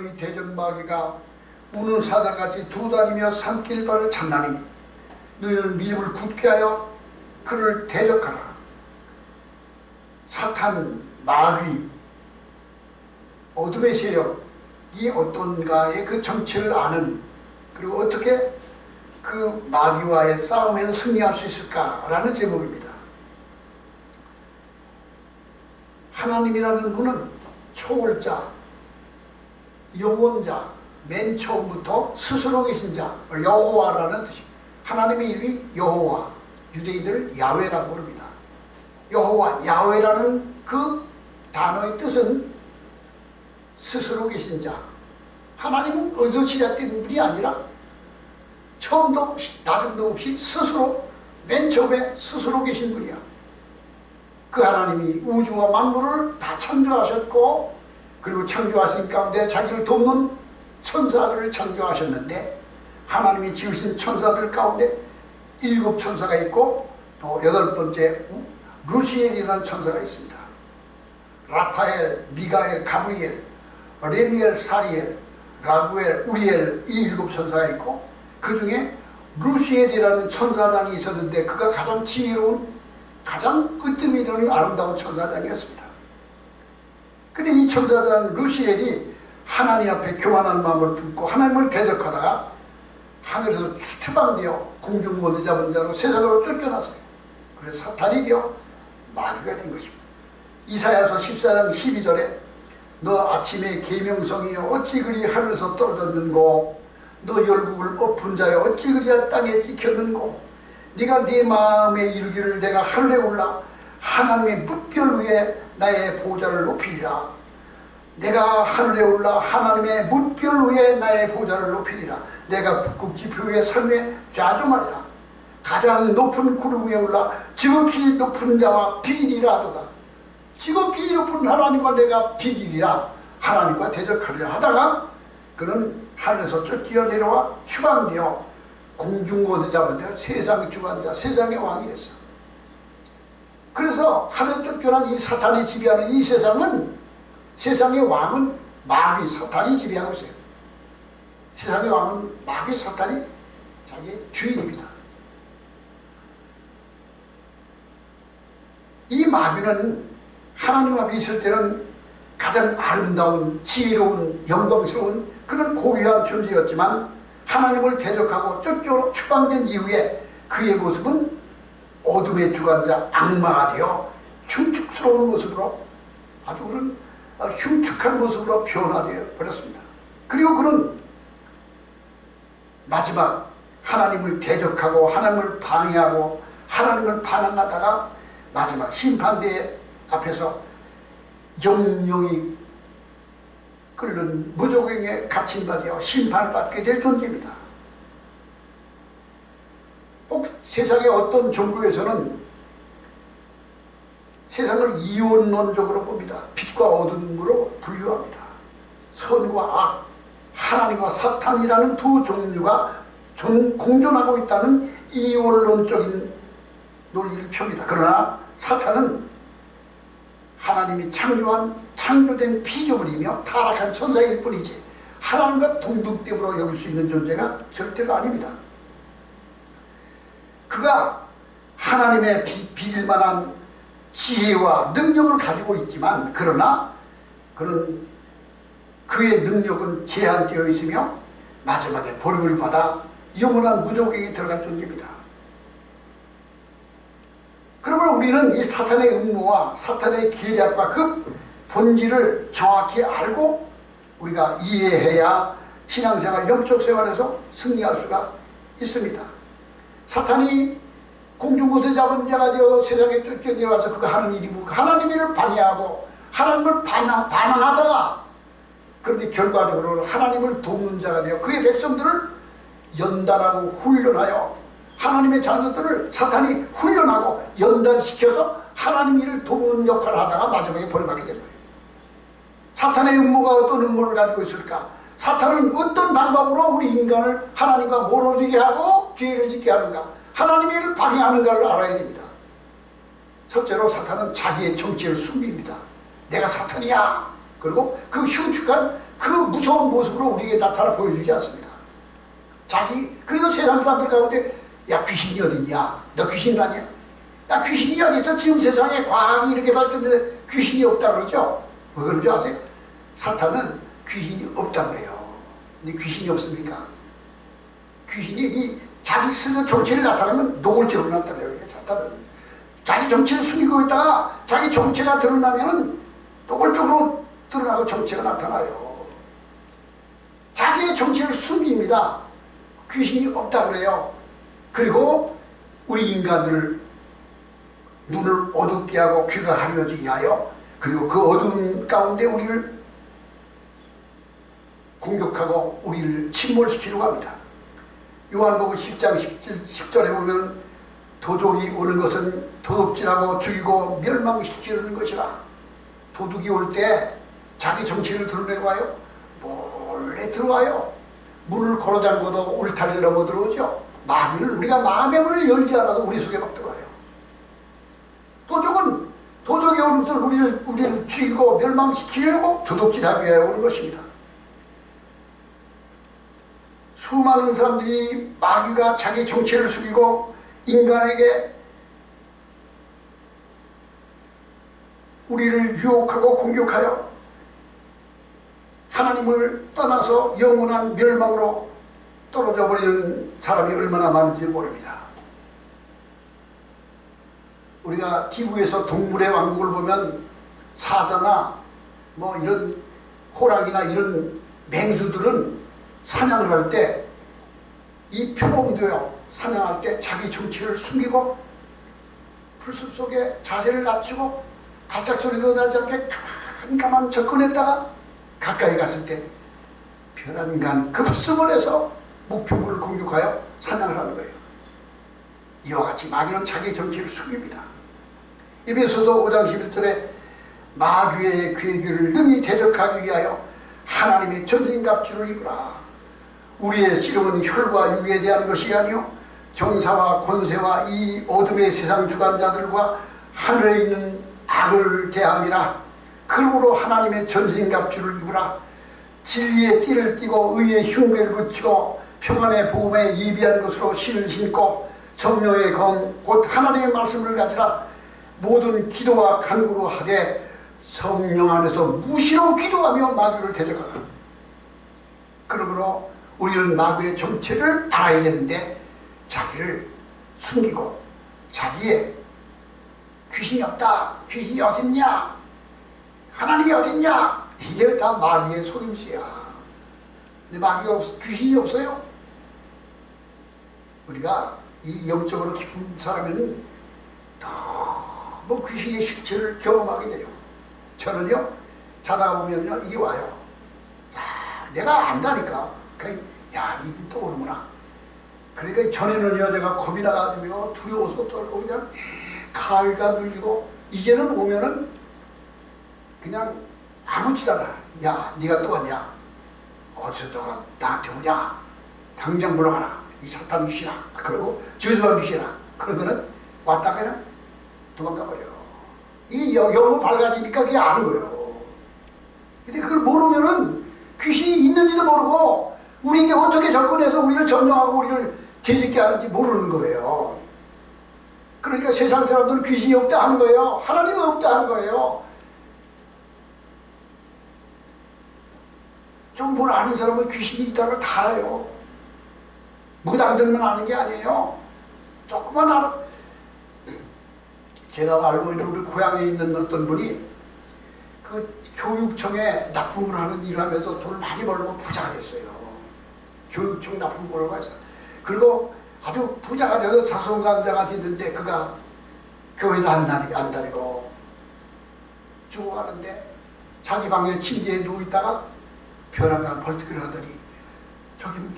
이 대전마귀가 우는 사자같이 두 다니며 산길발을 찾나니 너희는 믿음을 굳게 하여 그를 대적하라. 사탄, 마귀, 어둠의 세력이 어떤가의 그 정체를 아는, 그리고 어떻게 그 마귀와의 싸움에서 승리할 수 있을까라는 제목입니다. 하나님이라는 분은 초월자, 영원자, 맨 처음부터 스스로 계신 자, 여호와라는 뜻입니다. 하나님의 이름이 여호와, 유대인들을 야훼라고 부릅니다. 여호와, 야훼라는 그 단어의 뜻은 스스로 계신 자. 하나님은 어디서 시작된 분이 아니라 처음도 나중도 없이 스스로, 맨 처음에 스스로 계신 분이야. 그 하나님이 우주와 만물을 다 창조하셨고, 그리고 창조하신 가운데 자기를 돕는 천사들을 창조하셨는데, 하나님이 지으신 천사들 가운데 7 천사가 있고 또 8번째 루시엘이라는 천사가 있습니다. 라파엘, 미가엘, 가브리엘, 레미엘, 사리엘, 라구엘, 우리엘, 이 7 천사가 있고, 그 중에 루시엘이라는 천사장이 있었는데 그가 가장 지혜로운, 가장 으뜸이 있는 아름다운 천사장이었습니다. 근데 이 천사장 루시엘이 하나님 앞에 교만한 마음을 품고 하나님을 대적하다가 하늘에서 추방되어 공중 모두 잡은 자로 세상으로 쫓겨났어요. 그래서 사탄이 되어 마귀가 된 것입니다. 이사야서 14장 12절에 너 아침에 계명성이여 어찌 그리 하늘에서 떨어졌는고, 너 열국을 엎은 자여 어찌 그리 땅에 찍혔는고, 네가 네 마음에 이르기를 내가 하늘에 올라 하나님의 뭇별 위에 나의 보좌를 높이리라. 내가 하늘에 올라 하나님의 뭇별 위에 나의 보좌를 높이리라. 내가 북극 지표 위에 산 위에 좌정하리라. 가장 높은 구름 위에 올라 지극히 높은 자와 비리라 하도다. 지극히 높은 하나님과 내가 비리라, 하나님과 대적하리라 하다가 그는 하늘에서 쫓겨 내려와 추방되어 공중고대 잡은 데가 세상의 주관자, 세상의 왕이 됐어. 그래서 하늘에 쫓겨난 이 사탄이 지배하는 이 세상은, 세상의 왕은 마귀 사탄이 지배하고 있어요. 세상의 왕은 마귀 사탄이 자기의 주인입니다. 이 마귀는 하나님 앞에 있을 때는 가장 아름다운, 지혜로운, 영광스러운 그런 고귀한 존재였지만, 하나님을 대적하고 쫓겨 추방된 이후에 그의 모습은 어둠의 주관자, 악마가 되어 흉측스러운 모습으로, 아주 그런 흉측한 모습으로 변화되어 버렸습니다. 그리고 그는 마지막 하나님을 대적하고 하나님을 방해하고 하나님을 반항하다가 마지막 심판대 앞에서 영영이 끓는 무조건에 갇힌 바 되어 심판을 받게 될 존재입니다. 세상의 어떤 종교에서는 세상을 이원론적으로 봅니다. 빛과 어둠으로 분류합니다. 선과 악, 하나님과 사탄이라는 두 종류가 공존하고 있다는 이원론적인 논리를 펴니다. 그러나 사탄은 하나님이 창조된 피조물이며 타락한 천사일 뿐이지 하나님과 동등됨으로 여길 수 있는 존재가 절대로 아닙니다. 그가 하나님의 비길만한 지혜와 능력을 가지고 있지만, 그러나 그는 그의 능력은 제한되어 있으며 마지막에 벌을 받아 영원한 무조건에 들어갈 존재입니다. 그러므로 우리는 이 사탄의 음모와 사탄의 계략과 그 본질을 정확히 알고 우리가 이해해야 신앙생활, 영적 생활에서 승리할 수가 있습니다. 사탄이 공중고대 잡은 자가 되어 세상에 쫓겨내려와서 그가 하는 일이 뭐 하나님을 방해하고 하나님을 반항하다가, 그런데 결과적으로 하나님을 돕는 자가 되어 그의 백성들을 연단하고 훈련하여 하나님의 자녀들을 사탄이 훈련하고 연단시켜서 하나님 일을 돕는 역할을 하다가 마지막에 벌받게 된 거예요. 사탄의 음모가 어떤 음모를 가지고 있을까? 사탄은 어떤 방법으로 우리 인간을 하나님과 멀어지게 하고 죄를 짓게 하는가, 하나님의 일을 방해하는가를 알아야 됩니다. 첫째로 사탄은 자기의 정체를 숨깁니다. 내가 사탄이야. 그리고 그 흉측한 그 무서운 모습으로 우리에게 나타나 보여주지 않습니다. 그래서 세상 사람들 가운데 야 귀신이 어딨냐? 너 귀신 아니야? 야 귀신이 어딨어? 지금 세상에 과학이 이렇게 발전돼 귀신이 없다 그러죠? 왜 그런 줄 아세요? 사탄은 귀신이 없다 그래요. 근데 귀신이 없습니까? 귀신이 자기 스스로 정체를 나타내면 노골적으로 나타내요. 사탄은 자기 정체를 숨기고 있다가 자기 정체가 드러나면 노골적으로 드러나고 정체가 나타나요. 자기의 정체를 숨깁니다. 귀신이 없다 그래요. 그리고 우리 인간들을 눈을 어둡게 하고 귀가 가려지게 하여 그리고 그 어둠 가운데 우리를 공격하고 우리를 침몰시키려고 합니다. 요한복음 10장 10절에 보면 도둑이 오는 것은 도둑질하고 죽이고 멸망시키려는 것이라. 도둑이 올 때 자기 정체를 드러내고 와요. 몰래 들어와요. 문을 걸어 잠궈도 울타리를 넘어 들어오죠. 마귀는 우리가 마음의 문을 열지 않아도 우리 속에 막 들어와요. 도둑이 오는 것을 우리를 죽이고 멸망시키려고 도둑질하기 위해 오는 것입니다. 수많은 사람들이 마귀가 자기 정체를 숨기고 인간에게 우리를 유혹하고 공격하여 하나님을 떠나서 영원한 멸망으로 떨어져 버리는 사람이 얼마나 많은지 모릅니다. 우리가 TV에서 동물의 왕국을 보면 사자나 뭐 이런 호랑이나 이런 맹수들은 사냥을 할 때 이 표범도요 사냥할 때 자기 정체를 숨기고 풀숲 속에 자세를 낮추고 발작 소리도 나지 않게 가만 접근했다가 가까이 갔을 때 편안간 급습을 해서 목표물을 공격하여 사냥을 하는 거예요. 이와 같이 마귀는 자기 정체를 숨깁니다. 에베소서 5장 11절에 마귀의 괴기를 능히 대적하기 위하여 하나님의 전신갑주를 입으라. 우리의 씨름은 혈과 육에 대한 것이 아니요 정사와 권세와 이 어둠의 세상 주관자들과 하늘에 있는 악을 대함이라. 그러므로 하나님의 전신갑주를 입으라. 진리의 띠를 띠고 의의 흉배를 붙이고 평안의 복음에 예비한 것으로 신을 신고 정령의 검 곧 하나님의 말씀을 가지라. 모든 기도와 간구로 하되 성령 안에서 무시로 기도하며 마귀를 대적하라. 그러므로 우리는 마귀의 정체를 알아야 되는데 자기를 숨기고 자기의 귀신이 없다, 귀신이 어딨냐, 하나님이 어딨냐, 이게 다 마귀의 속임수야. 근데 귀신이 없어요. 우리가 이 영적으로 깊은 사람에는 너무 귀신의 실체를 경험하게 돼요. 저는요 자다가 보면요 이게 와요. 내가 안다니까. 야 이분 또 오는구나. 그러니까 전에는요 제가 겁이 나가지고요 두려워서 떨고 그냥 가위가 눌리고 이제는 오면은 그냥 아무렇지도 않아. 야 네가 또 왔냐? 어디서 너가 나한테 오냐? 당장 물러가라. 이 사탄 귀신아. 그러고 저주한 귀신아. 그러면은 왔다가 그냥 도망가 버려. 이 영어 밝아지니까 그게 아는 거예요. 근데 그걸 모르면은 귀신이 있는지도 모르고 우리에게 어떻게 접근해서 우리를 점령하고 우리를 뒤집게 하는지 모르는 거예요. 그러니까 세상 사람들은 귀신이 없다 하는 거예요. 하나님은 없다 하는 거예요. 좀 뭘 아는 사람은 귀신이 있다는 걸 다 알아요. 무당들만 아는 게 아니에요. 조금만 알아. 제가 알고 있는 우리 고향에 있는 어떤 분이 그 교육청에 납품을 하는 일을 하면서 돈을 많이 벌고 부자가 됐어요. 교육청 납품 보라고 해서. 그리고 아주 부자가 돼서 자선관자가 됐는데 그가 교회도 안 다니고 죽어가는데 자기 방에 침대에 누워있다가 벼랑간 벌떡이를 하더니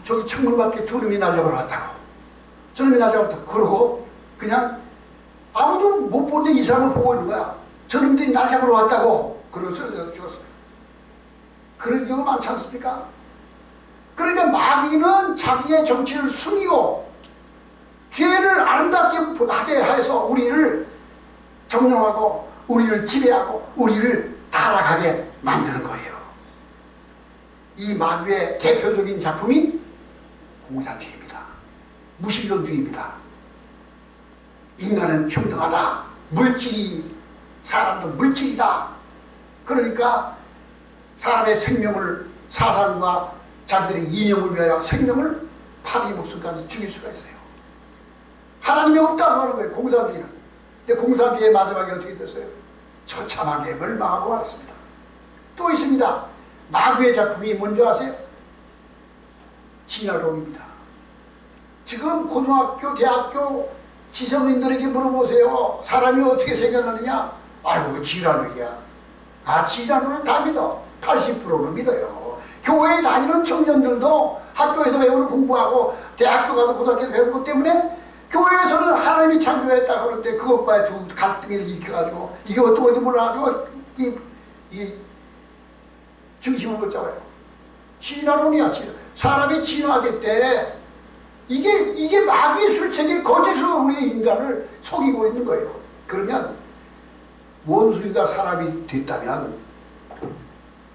저기 창문 밖에 두루미 날려버렸다고. 저놈이 날려버렸다고. 그러고 그냥 아무도 못 보는데 이 사람을 보고 있는 거야. 저놈들이 날 잡으러 왔다고. 그래서 죽었어요. 그런 경우 많지 않습니까? 그러니까 마귀는 자기의 정체를 숨기고 죄를 아름답게 하게 해서 우리를 점령하고 우리를 지배하고 우리를 타락하게 만드는 거예요. 이 마귀의 대표적인 작품이 공산주의입니다. 무신론주의입니다. 인간은 평등하다. 물질이, 사람도 물질이다. 그러니까 사람의 생명을, 사상과 자기들의 이념을 위하여 생명을 파리 목숨까지 죽일 수가 있어요. 하나님이 없다고 하는 거예요, 공산주의는. 근데 공산주의의 마지막에 어떻게 됐어요? 처참하게 멸망하고 말았습니다. 또 있습니다. 마귀의 작품이 뭔지 아세요? 진화론입니다. 지금 고등학교, 대학교 지성인들에게 물어보세요. 사람이 어떻게 생겨나느냐? 아이고, 진화론이야. 아, 진화론을 다 믿어. 80%는 믿어요. 교회에 다니는 청년들도 학교에서 배우는 공부하고 대학교 가서 고등학교 배우는 것 때문에 교회에서는 하나님이 창조했다 그러는데 그것과의 두 갈등을 일으켜가지고 이게 어떤 건지 몰라가지고 이 중심을 못 잡아요. 진화론이야. 사람이 진화하겠대. 이게 마귀의 술책의 거짓으로 우리 인간을 속이고 있는 거예요. 그러면 원숭이가 사람이 됐다면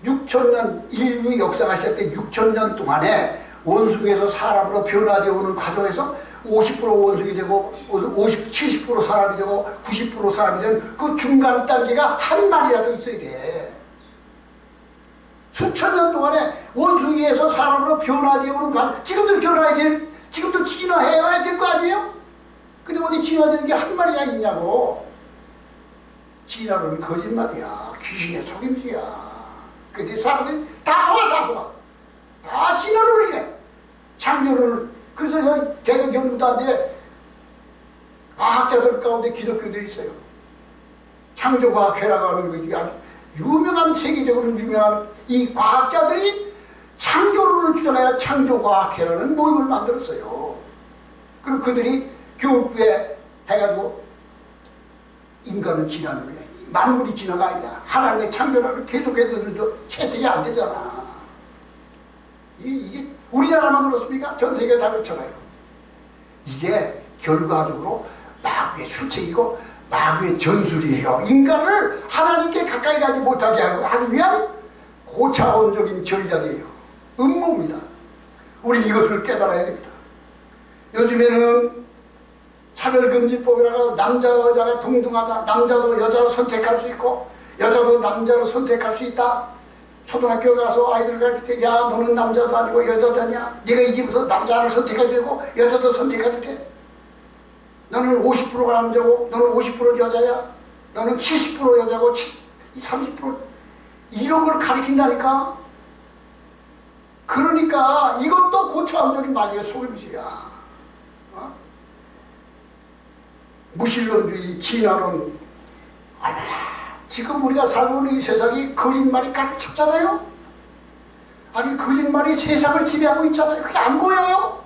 6천년 인류 역사가 시작된 6천년 동안에 원숭이에서 사람으로 변화되어 오는 과정에서 50% 원숭이 되고 70% 사람이 되고 90% 사람이 되는 그 중간 단계가 한 마리라도 있어야 돼. 수천 년 동안에 원숭이에서 사람으로 변화되어 오는 과정, 지금도 변화해야 될, 지금도 진화해야 될 거 아니에요? 근데 어디 진화되는 게 한 마리나 있냐고. 진화는 거짓말이야. 귀신의 속임수야. 근데 사람이 다 속아. 다 진화를 해. 창조를. 그래서 대개 연구도 안 돼. 과학자들 가운데 기독교들이 있어요. 창조과학회라고 하는 거, 아주 유명한, 세계적으로 유명한 이 과학자들이 창조론을 주장해야 창조과학회라는 모임을 만들었어요. 그리고 그들이 교육부에 해가지고 인간은 진화는 거야. 만물이 진화가 아니라 하나님의 창조론을 계속해서도 채택이 안 되잖아. 이게 우리나라만 그렇습니까? 전 세계 다 그렇잖아요. 이게 결과적으로 마귀의 출첵이고 마귀의 전술이에요. 인간을 하나님께 가까이 가지 못하게 하기 위한 고차원적인 전략이에요. 음모입니다. 우리 이것을 깨달아야 됩니다. 요즘에는 차별금지법이라고 남자 여자가 동등하다. 남자도 여자로 선택할 수 있고 여자도 남자로 선택할 수 있다. 초등학교 가서 아이들 가르칠 때, 야, 너는 남자도 아니고 여자도 아니야. 네가 이 집에서 남자를 선택해도 되고 여자도 선택해도 돼. 너는 50%가 남자고 너는 50% 여자야. 너는 70% 여자고 30% 이런 걸 가르친다니까. 그러니까 이것도 고차원적인 마귀의 속임수야. 어? 무신론주의, 진화론, 알아라. 지금 우리가 살고 있는 이 세상이 거짓말이 가득 찼잖아요. 아니, 거짓말이 세상을 지배하고 있잖아요. 그게 안 보여요?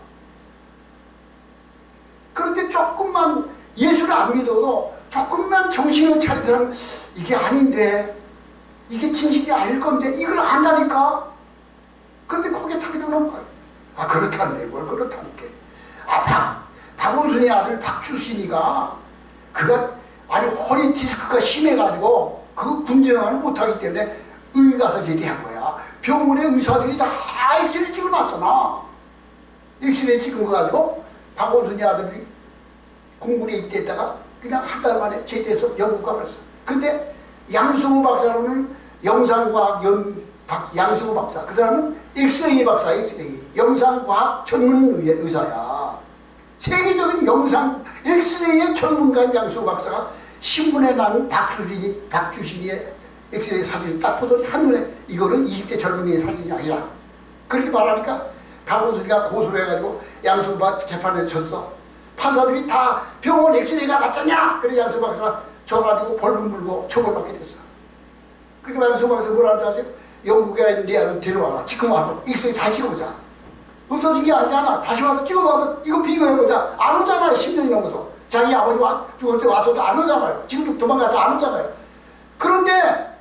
그런데 조금만 예수를 안 믿어도 조금만 정신을 차린 사람은 이게 아닌데, 이게 진실이 아닐 건데 이걸 안다니까. 그런데 거기에 타게 되는 거야. 아, 그렇다는데 뭘 그렇다니까. 아, 박원순이 아들 박주신이가 그가 아니 허리 디스크가 심해가지고 그 군대생활을 못하기 때문에 의 가서 제대한 거야. 병원에 의사들이 다 엑스레이 찍어놨잖아. 엑스레이 찍은 거 가지고 박원순이 아들이 공군에 입대했다가 그냥 한 달 만에 제대해서 영국 가버렸어. 근데 양승우 박사로는 영상과학 양승우 박사, 그 사람은 엑스레이 박사, 엑스레이 영상과학 전문 의사야. 세계적인 영상 엑스레이의 전문가인 양승우 박사가 신문에 나는 박주신이의 엑스레이 사진을 딱 보더니 한눈에 이거는 20대 젊은이의 사진이 아니라 그렇게 말하니까 박원순이가 고소를 해가지고 양승우 박사 재판에 졌어. 판사들이 다 병원 엑스레이가 맞잖냐? 그래 양승우 박사가 져가지고 벌금 물고 처벌받게 됐어. 그러니까 양승우 박사가 뭐라 하는지 아세요? 영국에 있는 내 아들 데려와라. 지금 와서 엑스레이 다 찍어보자. 없어진 게 아니잖아. 다시 와서 찍어봐서 이거 비교해보자. 안 오잖아요. 10년이 넘어도. 자기 아버지 죽을 때 와서도 안 오잖아요. 지금도 도망가도 안 오잖아요. 그런데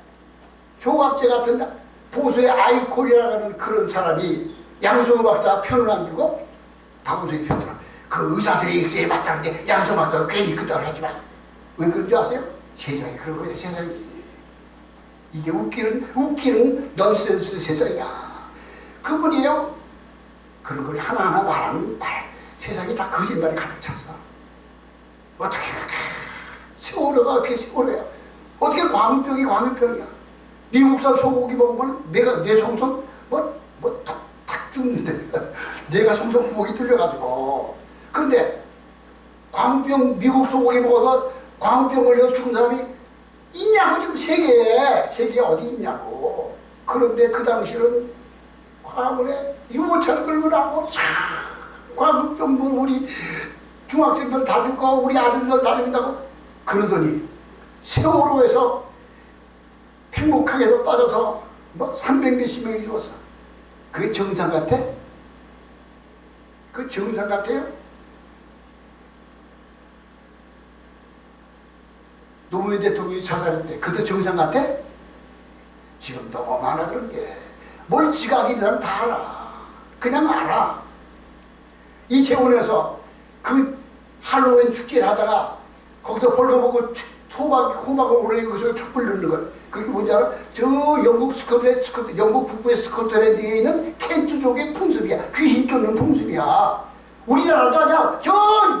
조갑제 같은 보수의 아이콘이라는 그런 사람이 양승우 박사 편을 안 들고 박원순이 편 들어. 그 의사들이 엑스레이 맞다는데 양승우 박사가 괜히 그따위로 하지 마. 왜 그런지 아세요? 세상이 그런 거예요. 세상이. 이게 웃기는 넌센스 세상이야. 그분이에요. 그런 걸 하나하나 말하는 말. 세상이 다 거짓말이 가득 찼어. 어떻게 그렇게 세월호가 어떻게 세월호야. 어떻게 광우병이 광우병이야. 미국산 소고기 먹으면 내 성성 탁 죽는데 내가 성성 구멍이 뚫려가지고. 그런데 광우병 미국 소고기 먹어서 광우병 걸려서 죽은 사람이 있냐고. 지금 세계에 어디 있냐고. 그런데 그 당시는 광화문에 유모차를 끌고 나고 광우병 우리 중학생들 다 죽고 우리 아들들 다 죽는다고 그러더니 세월호에서 행복하게도 빠져서 300몇십 명이 죽었어. 그게 정상 같아? 그 정상 같아요? 노무현 대통령이 자살했대. 그때 정상 같아? 지금 너무 많아 그런 게. 뭘 지각인 사람 다 알아. 그냥 알아. 이태원에서 그 할로윈 축제를 하다가 거기서 벌거벗고 호박을 오르고 거기서 촛불 넣는 거야. 그게 뭔지 알아? 저 영국 북부의 스코틀랜드에 있는 켄트족의 풍습이야. 귀신 쫓는 풍습이야. 우리나라도 아니야. 저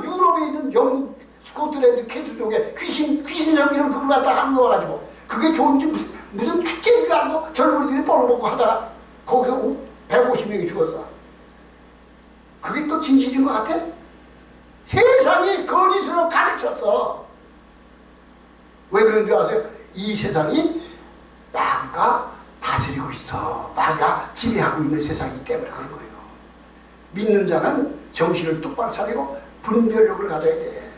유럽에 있는 영국 스코틀랜드 켄트족의 귀신 servi를 그걸 갖다 하고 와가지고 그게 좋은지 무슨 축제인 줄 알고 젊은이들이 벌거벗고 하다가 거기서 150명이 죽었어. 그게 또 진실인 것 같아? 세상이 거짓으로 가득 찼어. 왜 그런 줄 아세요? 이 세상이 마귀가 다스리고 있어. 마귀가 지배하고 있는 세상이기 때문에 그런 거예요. 믿는 자는 정신을 똑바로 차리고 분별력을 가져야 돼.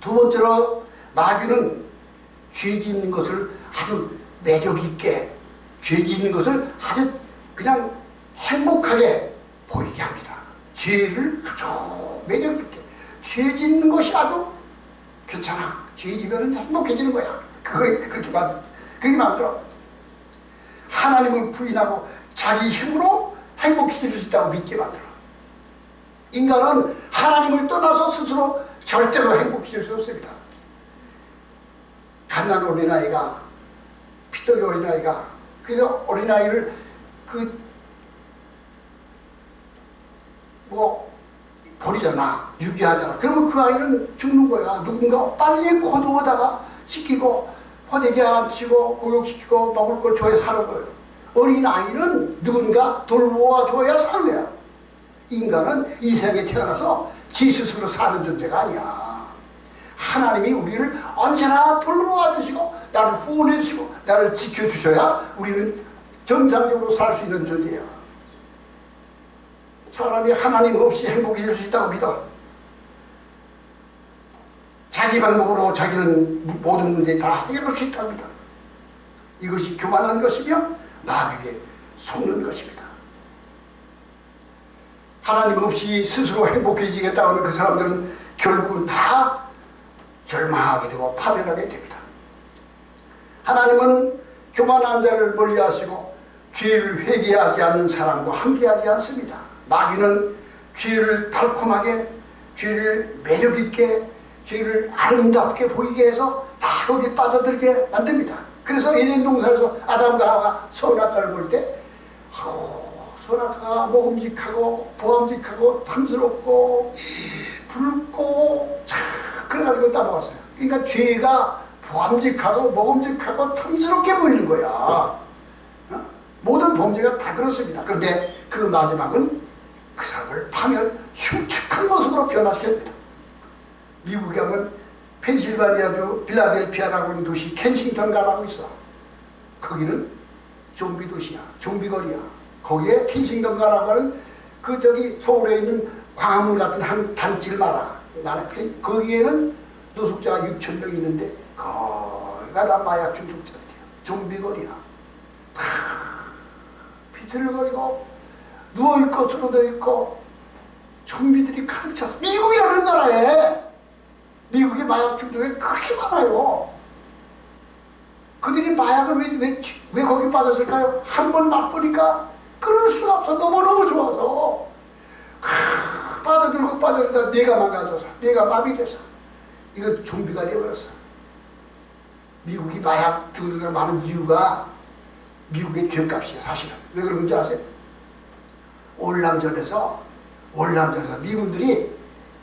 두 번째로 마귀는 죄 짓는 것을 아주 매력 있게, 죄 짓는 것을 아주 그냥 행복하게 보이게 합니다. 죄를 아주 매력 있게. 죄 짓는 것이 아주 괜찮아. 죄 지면은 행복해지는 거야. 그게 만들어. 하나님을 부인하고 자기 힘으로 행복해질 수 있다고 믿게 만들어. 인간은 하나님을 떠나서 스스로 절대로 행복해질 수 없습니다. 갓난 어린아이가, 피떡이 어린아이가, 그래서 어린아이를 버리잖아. 유기하잖아. 그러면 그 아이는 죽는 거야. 누군가 빨리 코두어다가 시키고 호되게 앉히고 목욕시키고 먹을 걸 줘야 사는 거예요. 어린아이는 누군가 돌보아줘야 사는 거야. 인간은 이 세상에 태어나서 지 스스로 사는 존재가 아니야. 하나님이 우리를 언제나 돌보아 주시고 나를 후원해 주시고 나를 지켜주셔야 우리는 정상적으로 살 수 있는 존재야. 사람이 하나님 없이 행복해질 수 있다고 믿어. 자기 방법으로 자기는 모든 문제 다 해결할 수 있다고 믿어. 이것이 교만한 것이며 마귀에게 속는 것입니다. 하나님 없이 스스로 행복해지겠다고 하는 그 사람들은 결국은 다 절망하게 되고 파멸하게 됩니다. 하나님은 교만한 자를 멀리하시고 죄를 회개하지 않는 사람과 함께하지 않습니다. 마귀는 죄를 달콤하게, 죄를 매력있게, 죄를 아름답게 보이게 해서 다 거기에 빠져들게 만듭니다. 그래서 에덴 동산에서 아담과 하와가 선악과를 볼 때 선악과가 먹음직하고 보암직하고 탐스럽고 붉고 그래가지고 따먹었어요. 그러니까 죄가 보암직하고 먹음직하고 탐스럽게 보이는 거야. 모든 범죄가 다 그렇습니다. 그런데 그 마지막은 그 사람을 파면 흉측한 모습으로 변화시킵니다. 미국에 가면 펜실바니아주 필라델피아라고 하는 도시 켄싱턴가라고 있어. 거기는 좀비 도시야. 좀비 거리야. 거기에 켄싱턴가라고 하는 그 서울에 있는 광화문 같은 한 단지를 말아. 거기에는 노숙자가 6,000명 있는데 거기가 다 마약 중독자들이야. 좀비 거리야. 비틀거리고 누워있고 쓰러져있고 좀비들이 가득 찼어. 미국이라는 나라에 미국의 마약 중독이 그렇게 많아요. 그들이 마약을 왜 거기 빠졌을까요? 한 번 맛보니까 끊을 수가 없어. 너무너무 좋아서 빠져들다 뇌가 망가져서 뇌가 마비돼서 이거 좀비가 되어버렸어. 미국이 마약 중독이 많은 이유가 미국의 죗값이에요. 사실은. 왜 그런지 아세요? 월남전에서 미군들이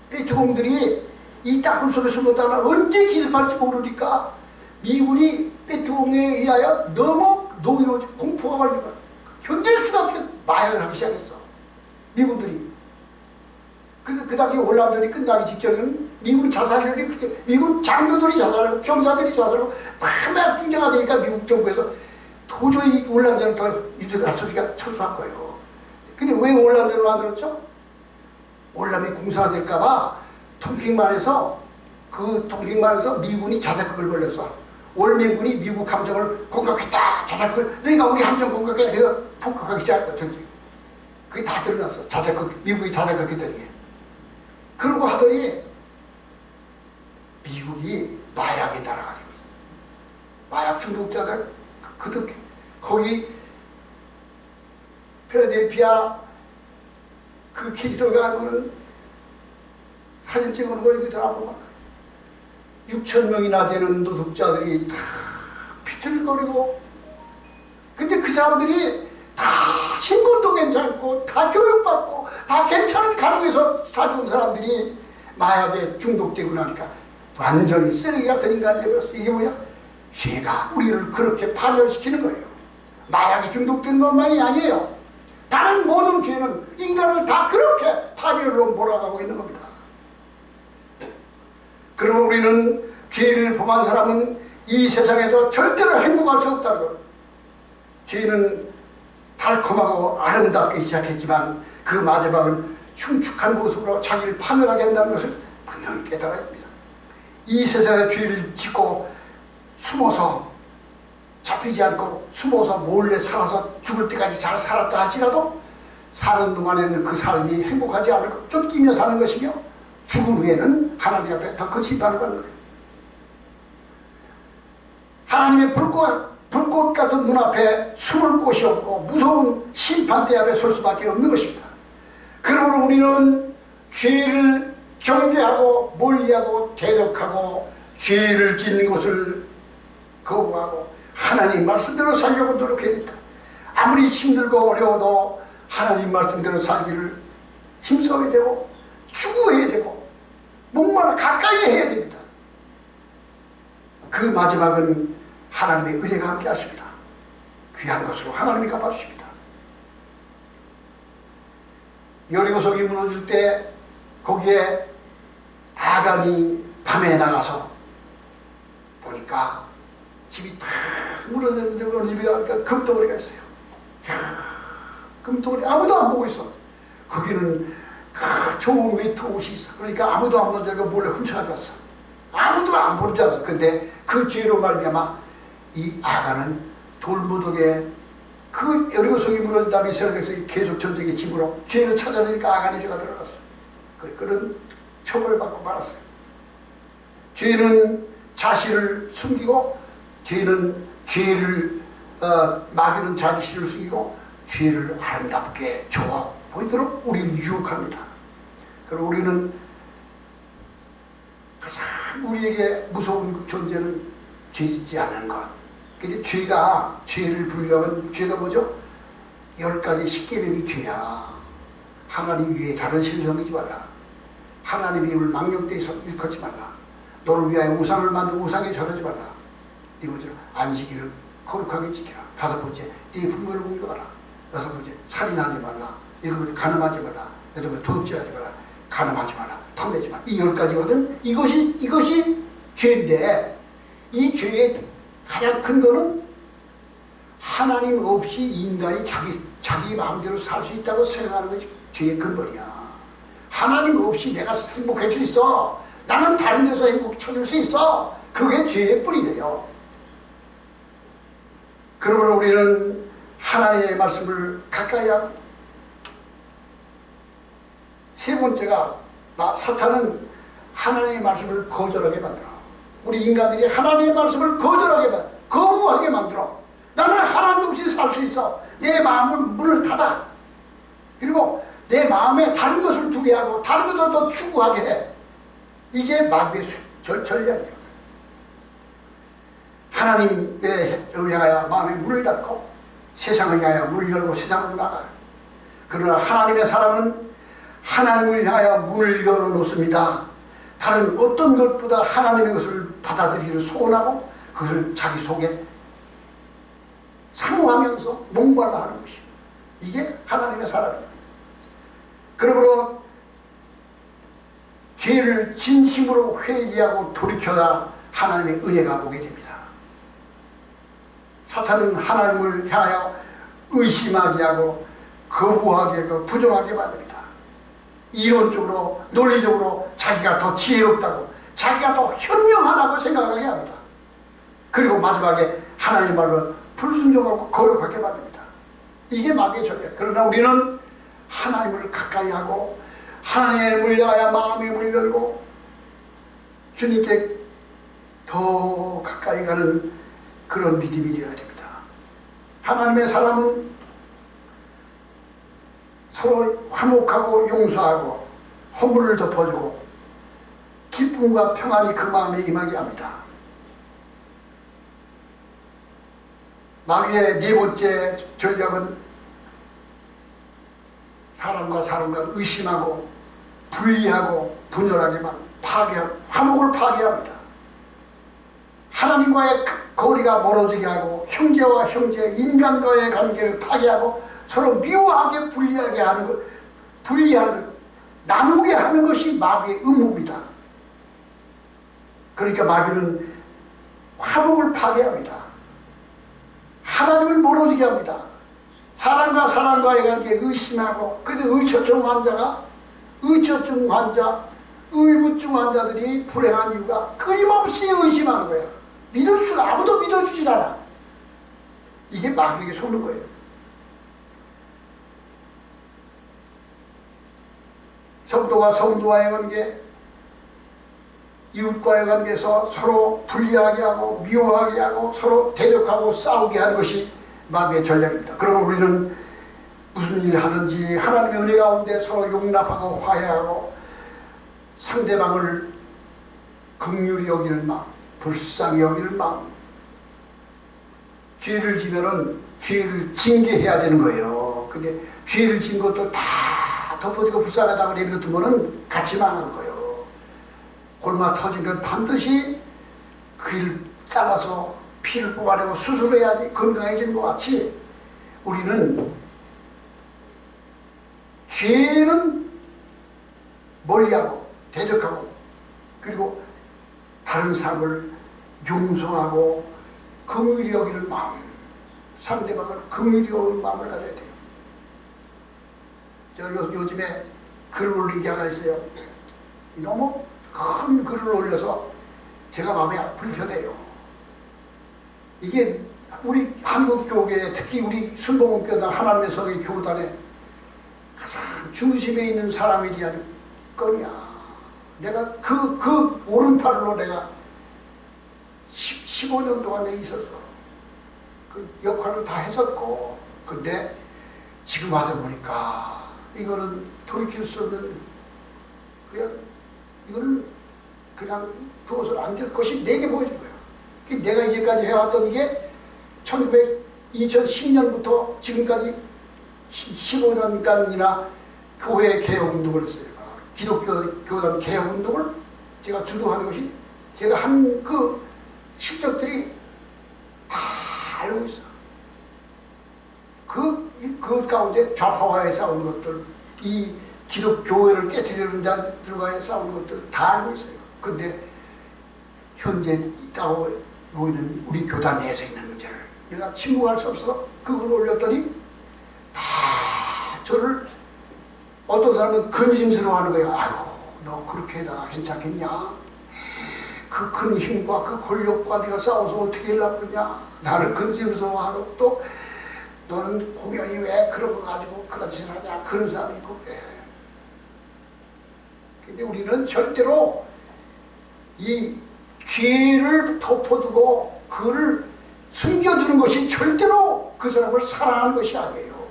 베트공들이 이 땅굴 속에 숨었다가 언제 기습할지 모르니까 미군이 베트공에 의하여 너무 노이로 공포가 걸리고 견딜 수가 없게 마약을 하기 시작했어. 미군들이. 그래서 그 당시 월남전이 끝나기 직전에는 미군 자살률이 그렇게, 미군 장교들이 자살하고 병사들이 자살하고 다 마약 중재가 되니까 미국 정부에서 도저히 월남전을 더 유지할 소리가 철수한 거예요. 근데 왜 월남전을 만들었죠? 월남이 공사될까봐 통킹만에서 미군이 자작극을 벌렸어. 월민군이 미국 함정을 공격했다. 자작극을 너희가 우리 함정 공격해. 해서 폭격하기 시작했거든요. 그게 다 드러났어. 자작극, 미국이 자작극했던 게. 그러고 하더니 미국이 마약에 날아가는 거예요. 마약 중독자들 그렇게 거기 필라델피아 그 캐지로 가면은 사진 찍어놓은 걸 이렇게 들어보면 6,000명이나 되는 노숙자들이 다 비틀거리고, 근데 그 사람들이 다 신분도 괜찮고 다 교육받고 다 괜찮은 가정에서 살던 사람들이 마약에 중독되고 나니까 완전히 쓰레기 같은 인간이 되었어. 이게 뭐냐? 죄가 우리를 그렇게 파멸시키는 거예요. 마약에 중독된 것만이 아니에요. 다른 모든 죄는 인간을 다 그렇게 파멸로 몰아가고 있는 겁니다. 그러면 우리는 죄를 범한 사람은 이 세상에서 절대로 행복할 수 없다는 것. 죄는 달콤하고 아름답게 시작했지만 그 마지막은 흉측한 모습으로 자기를 파멸하게 한다는 것을 분명히 깨달아야 합니다. 이 세상에 죄를 짓고 숨어서 잡히지 않고 숨어서 몰래 살아서 죽을 때까지 잘 살았다 할지라도 사는 동안에는 그 삶이 행복하지 않을 것, 쫓기며 사는 것이며 죽음 후에는 하나님 앞에 더 큰 심판을 받는 거예요. 하나님의 불꽃 같은 눈앞에 숨을 곳이 없고 무서운 심판대 앞에 설 수밖에 없는 것입니다. 그러므로 우리는 죄를 경계하고 멀리하고 대적하고 죄를 짓는 것을 거부하고 하나님 말씀대로 살려고 노력해야 됩니다. 아무리 힘들고 어려워도 하나님 말씀대로 살기를 힘써야 되고 추구해야 되고 목마르 가까이 해야 됩니다. 그 마지막은 하나님의 은혜가 함께 하십니다. 귀한 것으로 하나님이 갚아주십니다. 여리고성이 무너질 때 거기에 아간이 밤에 나가서 보니까 집이 다 무너졌는데 어느 집에 가니까 금덩어리가 있어요. 이야, 금덩어리 아무도 안 보고 있어. 거기는 좋은 웨트옷이 있어. 그러니까 아무도 안 보는 데가 몰래 훔쳐가졌어. 아무도 안 보는 줄 알았어. 근데 그 죄로 말미암아 이 아간은 돌무더기에 그 여리고성이 무너진 다음에 이스라엘 백성이 계속 전쟁의 집으로 죄를 찾아내니까 아간의 죄가 드러났어. 그런 처벌을 받고 말았어요. 죄는 자신을 숨기고 죄는 죄를 마귀는 자기 신을 숨기고 죄를 아름답게 좋아 보이도록 우리를 유혹합니다. 그리고 우리는 가장 우리에게 무서운 존재는 죄 짓지 않는 것. 근데 죄를 분류하면 죄가 뭐죠? 10가지 십계명이 죄야. 하나님 위에 다른 신을 섬기지 말라. 하나님의 이름을 망령되이 일컫지 말라. 너를 위하여 우상을 만들고 우상에 절하지 말라. 네 번째로 안식일을 거룩하게 지키라. 5번째 네 부모를 공경하라. 6번째 살인하지 말라. 7번째 간음하지 말라. 8번째 도둑질하지 말라. 간음하지 말라. 탐내지 말라. 이 10가지거든. 이것이 죄인데 이 죄의 가장 큰 거는 하나님 없이 인간이 자기 마음대로 살 수 있다고 생각하는 것이 죄의 근본이야. 하나님 없이 내가 행복할 수 있어. 나는 다른 데서 행복 찾을 수 있어. 그게 죄의 뿌리예요. 그러므로 우리는 하나님의 말씀을 가까이 하고, 세 번째가 사탄은 하나님의 말씀을 거절하게 만들어. 우리 인간들이 하나님의 말씀을 거부하게 만들어. 나는 하나님 없이 살 수 있어. 내 마음을 문을 닫아. 그리고 내 마음에 다른 것을 두게 하고 다른 것도 더 추구하게 해. 이게 마귀의 전략이에요. 하나님에 향하여 마음에 문을 닫고 세상을 향하여 문을 열고 세상으로 나가. 그러나 하나님의 사람은 하나님을 향하여 문을 열어놓습니다. 다른 어떤 것보다 하나님의 것을 받아들이기를 소원하고 그것을 자기 속에 사모하면서 목말라 하는 것이에요. 이게 하나님의 사람이에요. 그러므로 죄를 진심으로 회개하고 돌이켜야 하나님의 은혜가 오게 됩니다. 사탄은 하나님을 향하여 의심하게 하고 거부하게 하고 부정하게 만듭니다. 이론적으로 논리적으로 자기가 더 지혜롭다고 자기가 더 현명하다고 생각하게 합니다. 그리고 마지막에 하나님 말로 불순종하고 거역하게 만듭니다. 이게 마귀의 전략. 그러나 우리는 하나님을 가까이 하고 하나님을 향하여 마음의 문을 열고 주님께 더 가까이 가는 그런 믿음이 되어야 됩니다. 하나님의 사람은 서로 화목하고 용서하고 허물을 덮어주고 기쁨과 평안이 그 마음에 임하게 합니다. 마귀의 네 번째 전략은 사람과 사람과 의심하고 분리하고 분열하게만 파괴하고 화목을 파괴합니다. 하나님과의 거리가 멀어지게 하고 형제와 형제, 인간과의 관계를 파괴하고 서로 미워하게 분리하게 하는 것, 분리하는 것, 나누게 하는 것이 마귀의 음모입니다. 그러니까 마귀는 화목을 파괴합니다. 하나님을 멀어지게 합니다. 사람과 사람과의 관계에 의심하고, 그래서 의처증 환자가, 의처증 환자, 의부증 환자들이 불행한 이유가 끊임없이 의심하는 거예요. 믿을 수가 아무도 믿어주질 않아. 이게 마귀에게 속는 거예요. 성도와 성도와의 관계, 이웃과의 관계에서 서로 분리하게 하고 미워하게 하고 서로 대적하고 싸우게 하는 것이 마귀의 전략입니다. 그러면 우리는 무슨 일을 하든지 하나님의 은혜 가운데 서로 용납하고 화해하고 상대방을 긍휼히 여기는 마음, 불쌍히 여기는 마음. 죄를 지면은 죄를 징계해야 되는 거예요. 근데 죄를 진 것도 다 덮어지고 불쌍하다고 내버려두면은 같이 망하는 거예요. 골마 터진 건 반드시 그를 잘라서 피를 뽑아내고 수술해야지 건강해지는 것 같이 우리는 죄는 멀리하고 대적하고 그리고 다른 사람을 용서하고 긍휼히 여기는 마음, 상대방을 긍휼히 여기는 마음을 가져야 돼요. 저 요즘에 글을 올린 게 하나 있어요. 너무 큰 글을 올려서 제가 마음이 불편해요. 이게 우리 한국교회에 특히 우리 순복음교단 하나님의 성의 교단에 가장 중심에 있는 사람에 대한 건이야. 내가 그 오른팔로 내가 15년 동안 내 있었어. 그 역할을 다 했었고, 근데 지금 와서 보니까 이거는 돌이킬 수 없는 이거는 그냥 두어서는 안 될 것이 내게 보여준 거예요. 내가 이제까지 해왔던 게 2010년부터 지금까지 15년간이나 교회 개혁운동을 했어요. 기독교 교단 개혁운동을 제가 주도하는 것이 제가 한 그 실적들이 다 알고 있어. 그 가운데 좌파와의 싸우는 것들, 이 기독교회를 깨뜨리는 자들과의 싸우는 것들 다 알고 있어요. 근데 현재 있다고 보이는 우리 교단 내에서 있는 문제를 내가 침묵할 수 없어서 그걸 올렸더니 다 저를 어떤 사람은 근심스러워하는 거예요. 아이고 너 그렇게 해다가 괜찮겠냐? 그 큰 힘과 그 권력과 네가 싸워서 어떻게 하려고 그러냐? 나를 근심스러워하고 또 너는 공연히 왜 그런 거 가지고 그런 짓을 하냐? 그런 사람이 있고 그래. 근데 우리는 절대로 이 죄를 덮어두고 그를 숨겨주는 것이 절대로 그 사람을 사랑하는 것이 아니에요.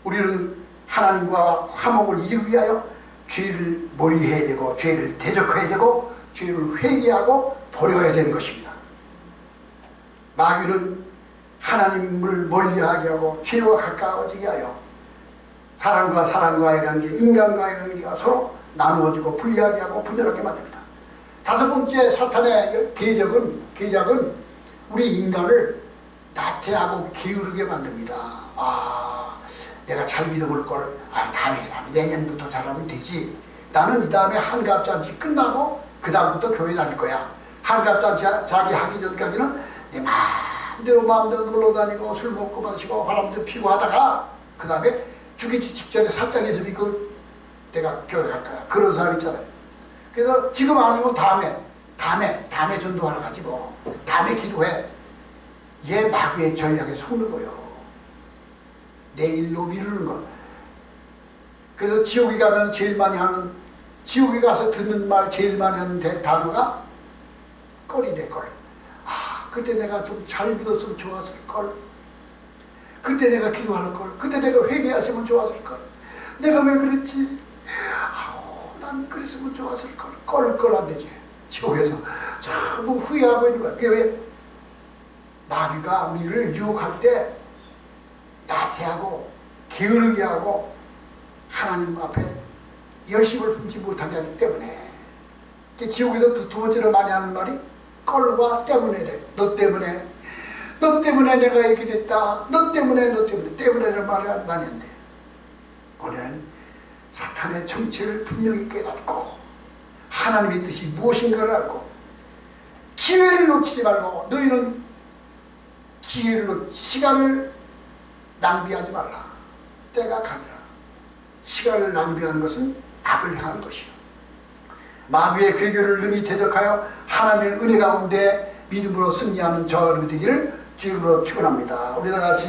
우리는 하나님과 화목을 이루기 위하여 죄를 멀리해야 되고 죄를 대적해야 되고 죄를 회개하고 버려야 되는 것입니다. 마귀는 하나님을 멀리하게 하고 죄와 가까워지게 하여 사람과 사람과의 관계, 인간과의 관계가 서로 나누어지고 분리하게 하고 분열하게 만듭니다. 다섯 번째 사탄의 계략은 우리 인간을 나태하고 게으르게 만듭니다. 내가 잘 믿어볼 걸, 다음에 내년부터 잘하면 되지. 나는 이 다음에 한갑잔치 끝나고 그 다음부터 교회 다닐 거야. 한갑잔치 자기 하기 전까지는 내 마음대로 놀러 다니고 술 먹고 마시고 바람도 피고 하다가 그 다음에 죽기 직전에 살짝해서 믿고 내가 교회 갈 거야. 그런 사람 있잖아요. 그래서 지금 아니면 다음에 전도하러 가지 뭐. 다음에 기도해. 얘 마귀의 전략에 속는 거요. 내일로 미루는 것. 그래서 지옥에 가면 지옥에 가서 듣는 말 제일 많이 하는 단어가 꼴이래, 꼴. 그때 내가 좀 잘 믿었으면 좋았을 걸. 그때 내가 기도할 걸. 그때 내가 회개했으면 좋았을 걸. 내가 왜 그랬지? 난 그랬으면 좋았을 걸. 꼴 안 되지. 지옥에서 전부 후회하고 있는 거야. 그게 왜? 마귀가 우리를 유혹할 때 나태하고 게으르게 하고 하나님 앞에 열심을 품지 못하게 하기 때문에. 지옥에서 두 번째로 많이 하는 말이 꼴과 때문에래. 너 때문에 내가 이렇게 됐다. 너 때문에를 많이 한대. 우리는 사탄의 정체를 분명히 깨닫고 하나님의 뜻이 무엇인가를 알고 기회를 놓치지 말고 너희는 시간을 낭비하지 말라. 때가 가니라. 시간을 낭비하는 것은 악을 향한 것이요. 마귀의 괴교를 능히 대적하여 하나님의 은혜 가운데 믿음으로 승리하는 저와 여러분이 되기를 주님으로 축원합니다. 우리 다 같이